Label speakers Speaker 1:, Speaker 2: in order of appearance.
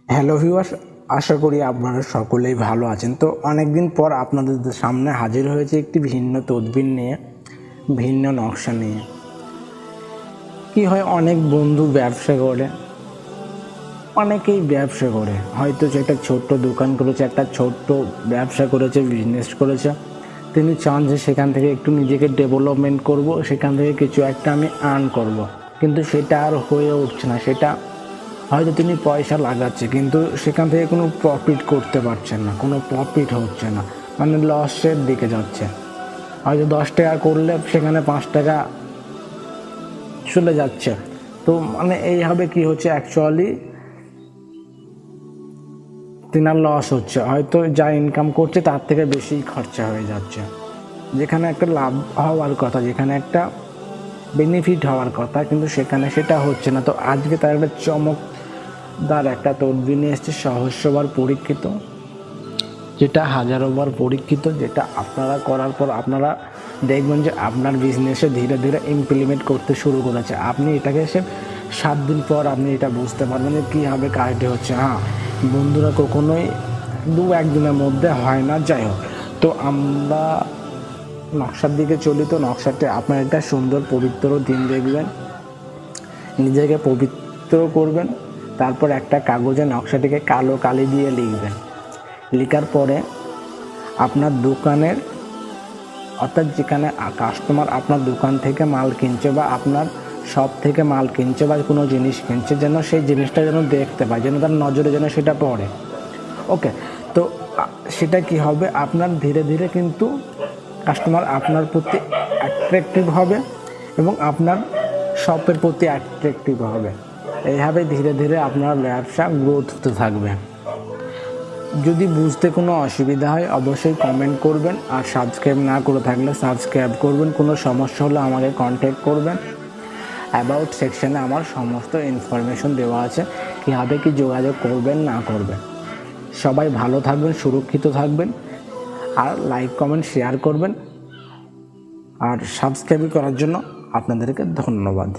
Speaker 1: Hello viewers, আশা করি আপনারা সকলেই ভালো আছেন। তো অনেক দিন পর আপনাদের সামনে হাজির হয়েছে একটি ভিন্ন তদবির নিয়ে, ভিন্ন নকশা নিয়ে। কি হয়, অনেক বন্ধু ব্যবসা করে, অনেকেই ব্যবসা করে, হয়তো একটা ছোট্ট দোকান করেছে, একটা ছোট্ট ব্যবসা করেছে, বিজনেস করেছে। তিনি চান যে সেখান থেকে একটু নিজেকে ডেভেলপমেন্ট করব, সেখান থেকে কিছু একটা আমি আর্ন করব, কিন্তু সেটা আর হয়ে উঠছে না। সেটা হয়তো তিনি পয়সা লাগাচ্ছে, কিন্তু সেখান থেকে কোনো প্রফিট করতে পারছেন না, কোনো প্রফিট হচ্ছে না, মানে লসের দিকে যাচ্ছে। হয়তো 10 টাকা করলে সেখানে 5 টাকা চলে যাচ্ছে। তো মানে এইভাবে কি হচ্ছে, অ্যাকচুয়ালি তিনার লস হচ্ছে, হয়তো যা ইনকাম করছে তার থেকে বেশি খরচা হয়ে যাচ্ছে। যেখানে একটা লাভ হওয়ার কথা, যেখানে একটা বেনিফিট হওয়ার কথা, কিন্তু সেখানে সেটা হচ্ছে না। তো আজকে তার একটা চমকদার একটা তদবির নিয়ে এসছে, সহস্রবার পরীক্ষিত, যেটা হাজারোবার পরীক্ষিত, যেটা আপনারা করার পর আপনারা দেখবেন যে আপনার বিজনেসে ধীরে ধীরে ইমপ্লিমেন্ট করতে শুরু করেছে। আপনি এটাকে 7 দিন পর আপনি এটা বুঝতে পারবেন যে কীভাবে কাজটি হচ্ছে। হ্যাঁ বন্ধুরা, কখনোই 2-1 দিনের মধ্যে হয় না। যাই হোক, তো আমরা নকশার দিকে চলি। তো নকশাতে আপনার একটা সুন্দর পবিত্র দিন দেখবেন, নিজেকে পবিত্র করবেন, তারপর একটা কাগজে নকশাটিকে কালো কালি দিয়ে লিখবেন। লেখার পরে আপনার দোকানের, অর্থাৎ যেখানে কাস্টমার আপনার দোকান থেকে মাল কিনছে বা আপনার শপ থেকে মাল কিনছে বা কোনো জিনিস কিনছে, যেন সেই জিনিসটা যেন দেখতে পায়, যেন তার নজরে যেন সেটা পড়ে। ওকে, তো সেটা কি হবে, আপনার ধীরে ধীরে কিন্তু কাস্টমার আপনার প্রতি অ্যাট্রাকটিভ হবে এবং আপনার শপের প্রতি অ্যাট্রাকটিভ হবে। এইভাবে ধীরে ধীরে আপনার ব্যবসা গ্রোথ হতে থাকবে। যদি বুঝতে কোনো অসুবিধা হয় অবশ্যই কমেন্ট করবেন, আর সাবস্ক্রাইব না করে থাকলে সাবস্ক্রাইব করবেন। কোনো সমস্যা হলে আমাকে কন্ট্যাক্ট করবেন। অ্যাবাউট সেকশানে আমার সমস্ত ইনফরমেশন দেওয়া আছে, কীভাবে কি যোগাযোগ করবেন না করবেন। সবাই ভালো থাকবেন, সুরক্ষিত থাকবেন, আর লাইক কমেন্ট শেয়ার করবেন, আর সাবস্ক্রাইব করার জন্য আপনাদেরকে ধন্যবাদ।